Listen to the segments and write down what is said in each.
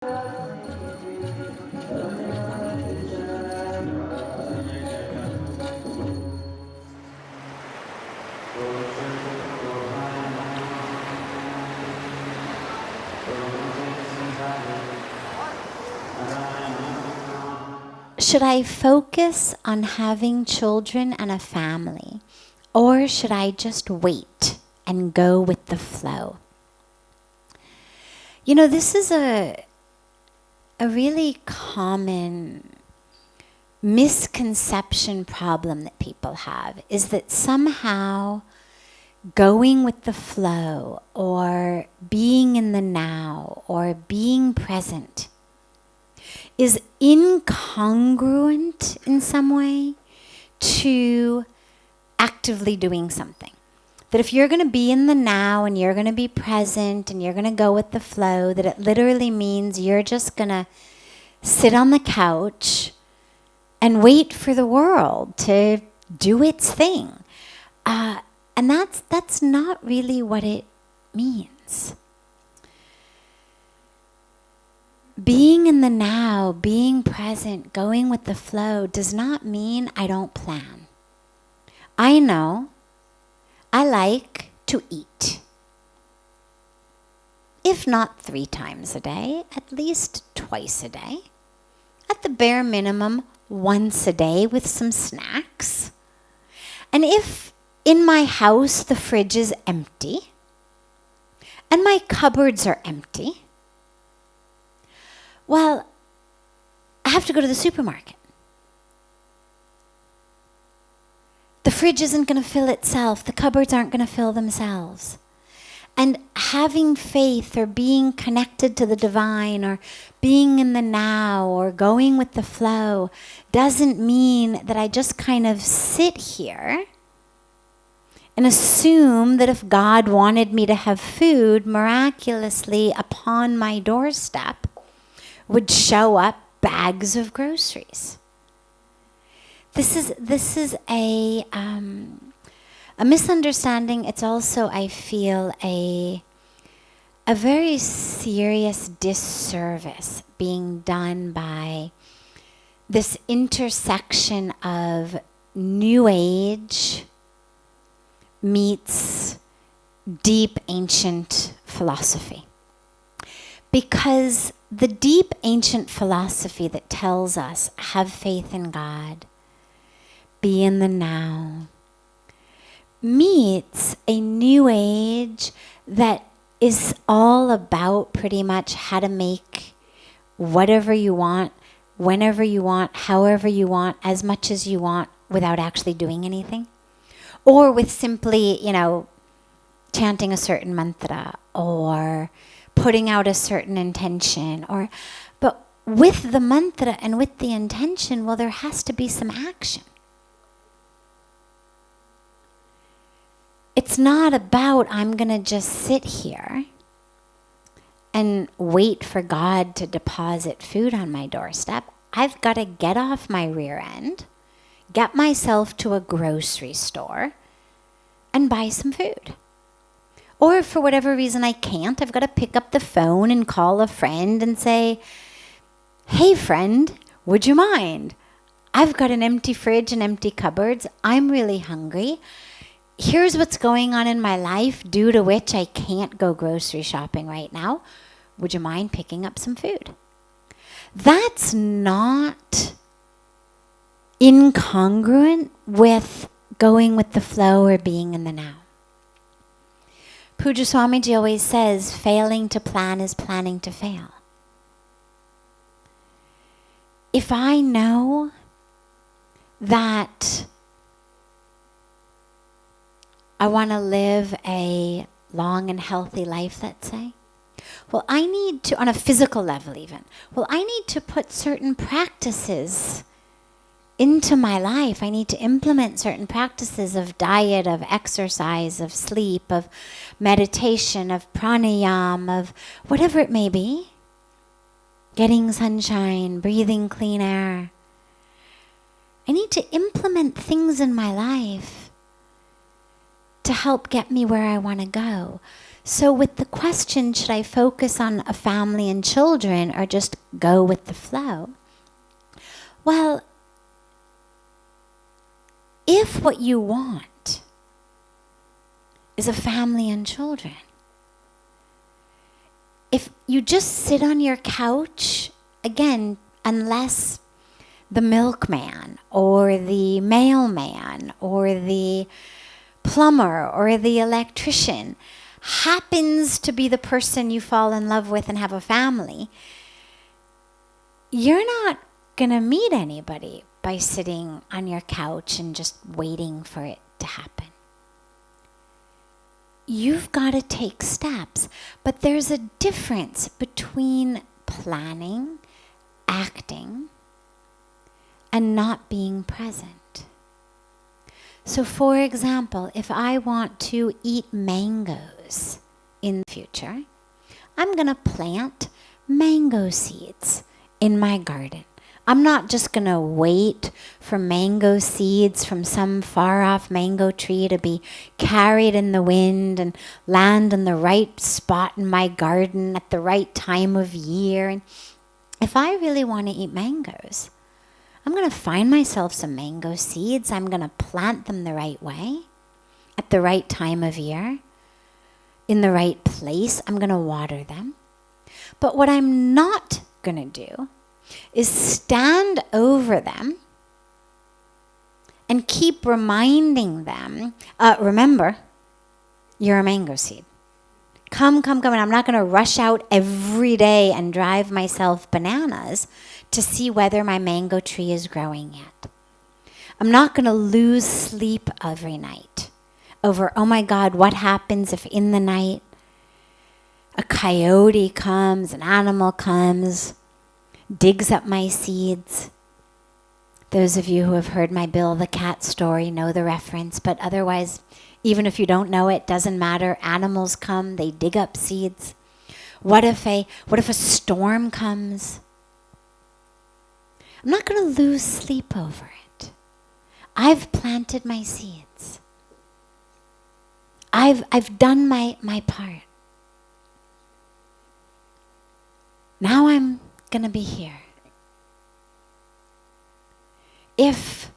Should I focus on having children and a family, or should I just wait and go with the flow? You know, this is a really common misconception problem that people have, is that somehow going with the flow or being in the now or being present is incongruent in some way to actively doing something. That if you're going to be in the now and you're going to be present and you're going to go with the flow, that it literally means you're just going to sit on the couch and wait for the world to do its thing. And that's not really what it means. Being in the now, being present, going with the flow does not mean I don't plan. I know I like to eat. If not 3 times a day, at least twice a day. At the bare minimum, once a day with some snacks. And if in my house the fridge is empty and my cupboards are empty, well, I have to go to the supermarket. The fridge isn't going to fill itself. The cupboards aren't going to fill themselves. And having faith or being connected to the divine or being in the now or going with the flow doesn't mean that I just kind of sit here and assume that if God wanted me to have food, miraculously upon my doorstep would show up bags of groceries. This is a misunderstanding. It's also, I feel, a very serious disservice being done by this intersection of New Age meets deep ancient philosophy. Because the deep ancient philosophy that tells us, have faith in God, be in the now, meets a new age that is all about pretty much how to make whatever you want, whenever you want, however you want, as much as you want, without actually doing anything. Or with simply, chanting a certain mantra or putting out a certain intention, but with the mantra and with the intention, well, there has to be some action. It's not about I'm going to just sit here and wait for God to deposit food on my doorstep. I've got to get off my rear end, get myself to a grocery store, and buy some food. Or if for whatever reason I can't, I've got to pick up the phone and call a friend and say, hey friend, would you mind? I've got an empty fridge and empty cupboards. I'm really hungry. Here's what's going on in my life due to which I can't go grocery shopping right now. Would you mind picking up some food? That's not incongruent with going with the flow or being in the now. Pujya Swamiji always says, failing to plan is planning to fail. If I know that I want to live a long and healthy life, let's say, well, I need to, on a physical level even, I need to put certain practices into my life. I need to implement certain practices of diet, of exercise, of sleep, of meditation, of pranayama, of whatever it may be. Getting sunshine, breathing clean air. I need to implement things in my life to help get me where I want to go. So with the question, should I focus on a family and children or just go with the flow? Well, if what you want is a family and children, if you just sit on your couch, again, unless the milkman or the mailman or the plumber or the electrician happens to be the person you fall in love with and have a family, you're not going to meet anybody by sitting on your couch and just waiting for it to happen. You've got to take steps. But there's a difference between planning, acting, and not being present. So for example, if I want to eat mangoes in the future, I'm going to plant mango seeds in my garden. I'm not just going to wait for mango seeds from some far-off mango tree to be carried in the wind and land in the right spot in my garden at the right time of year. And if I really want to eat mangoes, I'm going to find myself some mango seeds. I'm going to plant them the right way, at the right time of year, in the right place. I'm going to water them. But what I'm not going to do is stand over them and keep reminding them, remember, you're a mango seed. Come. And I'm not going to rush out every day and drive myself bananas to see whether my mango tree is growing yet. I'm not going to lose sleep every night over, oh my God, what happens if in the night a coyote comes, an animal comes, digs up my seeds. Those of you who have heard my Bill the Cat story know the reference, but otherwise, even if you don't know it, doesn't matter. Animals come, they dig up seeds. What if a storm comes? I'm not going to lose sleep over it. I've planted my seeds. I've done my part. Now I'm going to be here. If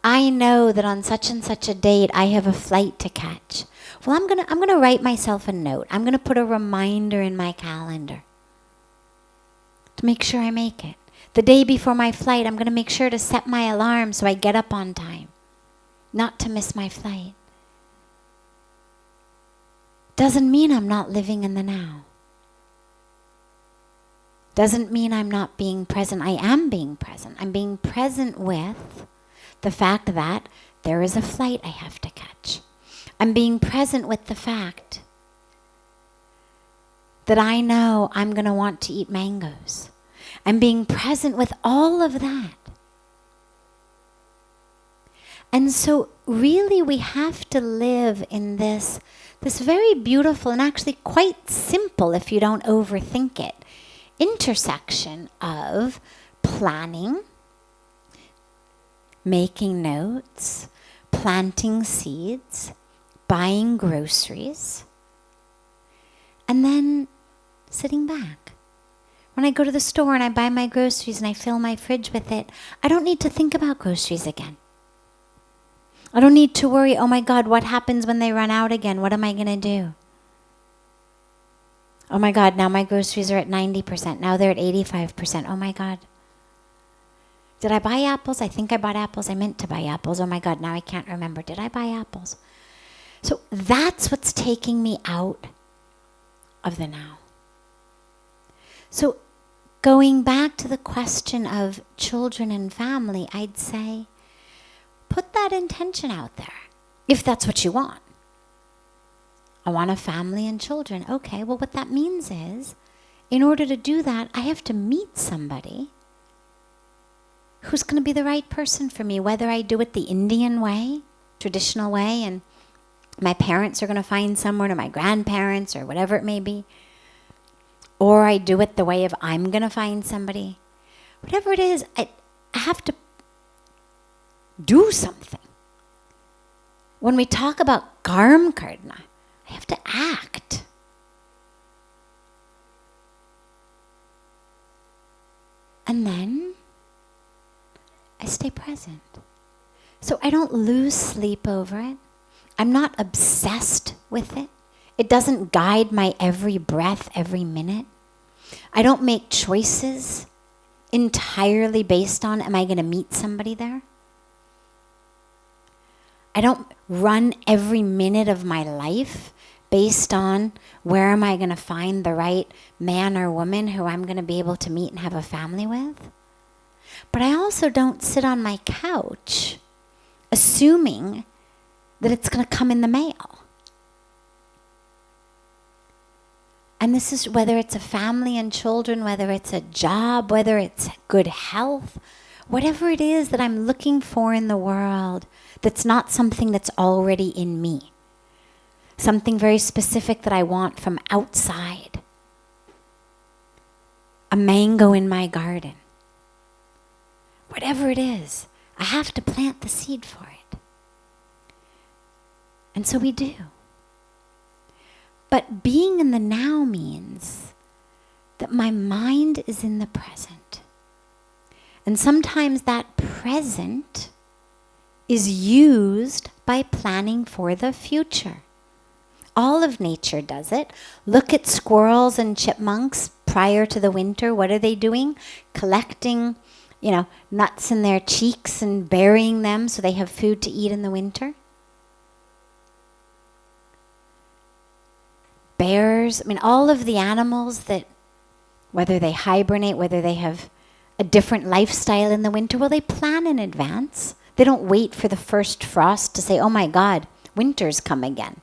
I know that on such and such a date I have a flight to catch, well, I'm going to write myself a note. I'm going to put a reminder in my calendar to make sure I make it. The day before my flight, I'm going to make sure to set my alarm so I get up on time, not to miss my flight. Doesn't mean I'm not living in the now. Doesn't mean I'm not being present. I am being present. I'm being present with the fact that there is a flight I have to catch. I'm being present with the fact that I know I'm going to want to eat mangoes. I'm being present with all of that. And so really we have to live in this very beautiful and actually quite simple, if you don't overthink it, intersection of planning, making notes, planting seeds, buying groceries, and then sitting back. When I go to the store and I buy my groceries and I fill my fridge with it, I don't need to think about groceries again. I don't need to worry, oh my God, what happens when they run out again? What am I going to do? Oh my God, now my groceries are at 90%. Now they're at 85%. Oh my God. Did I buy apples? I think I bought apples. I meant to buy apples. Oh my God, now I can't remember. Did I buy apples? So that's what's taking me out of the now. So going back to the question of children and family, I'd say, put that intention out there, if that's what you want. I want a family and children. Okay, well, what that means is, in order to do that, I have to meet somebody who's going to be the right person for me, whether I do it the Indian way, traditional way, and my parents are going to find someone, or my grandparents, or whatever it may be, or I do it the way of I'm going to find somebody. Whatever it is, I have to do something. When we talk about karma, I have to act. And then I stay present. So I don't lose sleep over it. I'm not obsessed with it. It doesn't guide my every breath, every minute. I don't make choices entirely based on, am I going to meet somebody there? I don't run every minute of my life based on where am I going to find the right man or woman who I'm going to be able to meet and have a family with. But I also don't sit on my couch assuming that it's going to come in the mail. And this is whether it's a family and children, whether it's a job, whether it's good health, whatever it is that I'm looking for in the world that's not something that's already in me. Something very specific that I want from outside. A mango in my garden. Whatever it is, I have to plant the seed for it. And so we do. But being in the now means that my mind is in the present. And sometimes that present is used by planning for the future. All of nature does it. Look at squirrels and chipmunks prior to the winter. What are they doing? Collecting, nuts in their cheeks and burying them so they have food to eat in the winter. Bears, all of the animals that, whether they hibernate, whether they have a different lifestyle in the winter, well, they plan in advance. They don't wait for the first frost to say, oh my God, winter's come again.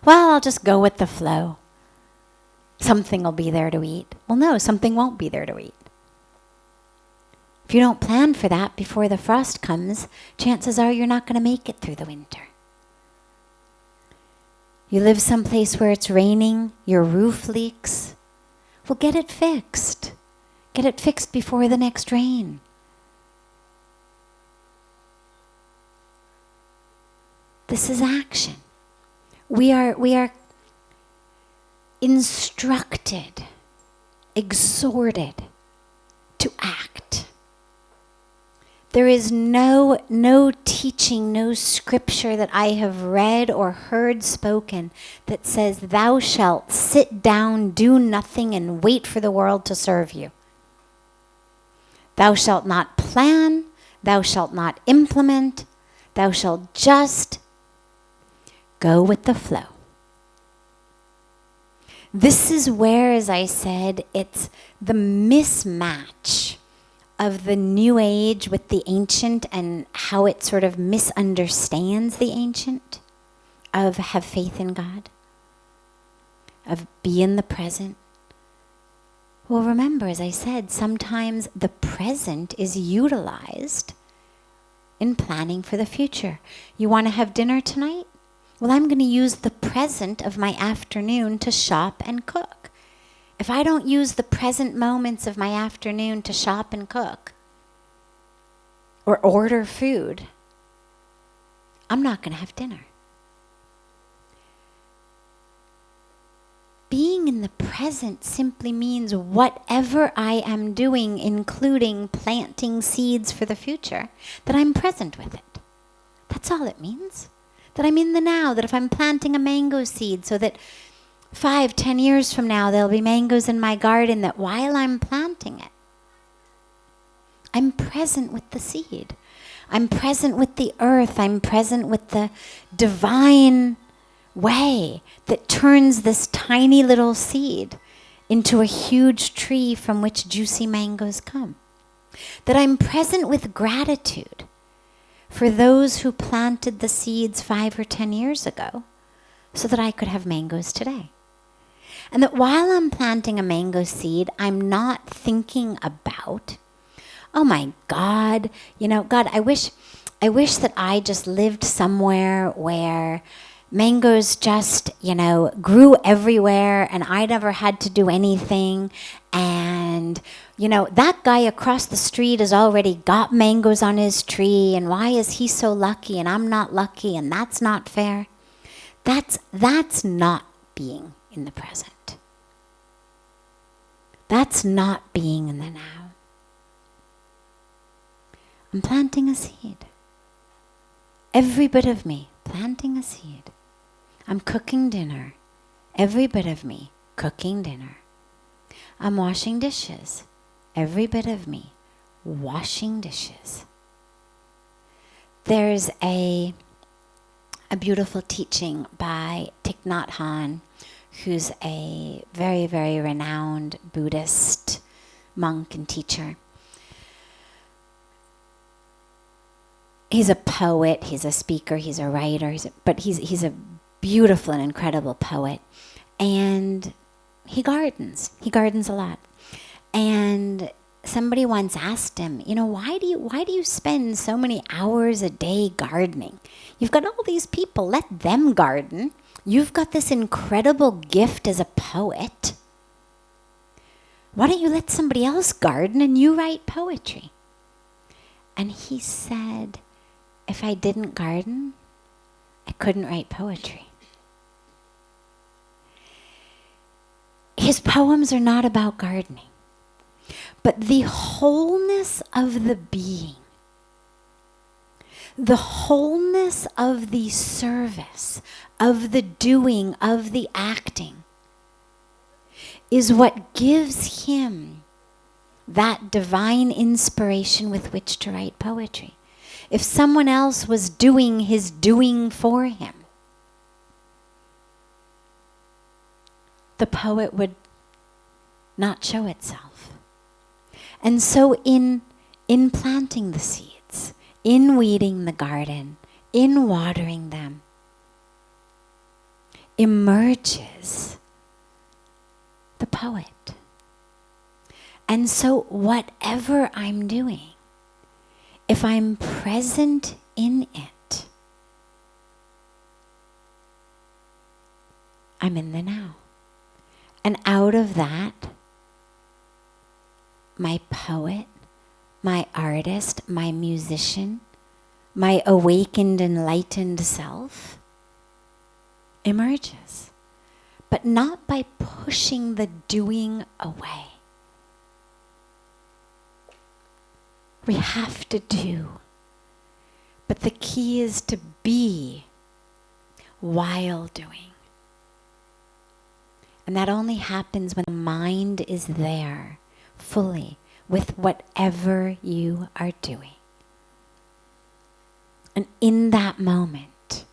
Well, I'll just go with the flow. Something will be there to eat. Well, no, something won't be there to eat. If you don't plan for that before the frost comes, chances are you're not going to make it through the winter. You live someplace where it's raining, your roof leaks. Well, get it fixed. Get it fixed before the next rain. This is action. We are instructed, exhorted to act. There is no teaching, no scripture that I have read or heard spoken that says, thou shalt sit down, do nothing, and wait for the world to serve you. Thou shalt not plan, thou shalt not implement, thou shalt just go with the flow. This is where, as I said, it's the mismatch of the new age with the ancient and how it sort of misunderstands the ancient, of have faith in God, of be in the present. Well, remember, as I said, sometimes the present is utilized in planning for the future. You want to have dinner tonight? Well, I'm going to use the present of my afternoon to shop and cook. If I don't use the present moments of my afternoon to shop and cook or order food, I'm not going to have dinner. Being in the present simply means whatever I am doing, including planting seeds for the future, that I'm present with it. That's all it means. That I'm in the now, that if I'm planting a mango seed so that 5-10 years from now there'll be mangoes in my garden, that while I'm planting it, I'm present with the seed. I'm present with the earth. I'm present with the divine way that turns this tiny little seed into a huge tree from which juicy mangoes come. That I'm present with gratitude for those who planted the seeds 5 or 10 years ago so that I could have mangoes today. And that while I'm planting a mango seed, I'm not thinking about, oh my God, God, I wish that I just lived somewhere where mangoes just, grew everywhere and I never had to do anything. And, that guy across the street has already got mangoes on his tree. And why is he so lucky and I'm not lucky, and that's not fair? That's not being in the present. That's not being in the now. I'm planting a seed. Every bit of me planting a seed. I'm cooking dinner. Every bit of me cooking dinner. I'm washing dishes. Every bit of me washing dishes. There's a beautiful teaching by Thich Nhat Hanh, who's a very, very renowned Buddhist monk and teacher. He's a poet, he's a speaker, he's a writer, but he's a beautiful and incredible poet. And he gardens a lot. And somebody once asked him, why do you spend so many hours a day gardening? You've got all these people, let them garden. You've got this incredible gift as a poet. Why don't you let somebody else garden and you write poetry? And he said, if I didn't garden, I couldn't write poetry. His poems are not about gardening, but the wholeness of the being, the wholeness of the service, of the doing, of the acting, is what gives him that divine inspiration with which to write poetry. If someone else was doing his doing for him, the poet would not show itself. And so in planting the seeds, in weeding the garden, in watering them, emerges the poet. And so whatever I'm doing, if I'm present in it, I'm in the now. And out of that, my poet, my artist, my musician, my awakened, enlightened self emerges. But not by pushing the doing away. We have to do. But the key is to be while doing. And that only happens when the mind is there fully with whatever you are doing. And in that moment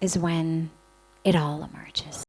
is when it all emerges.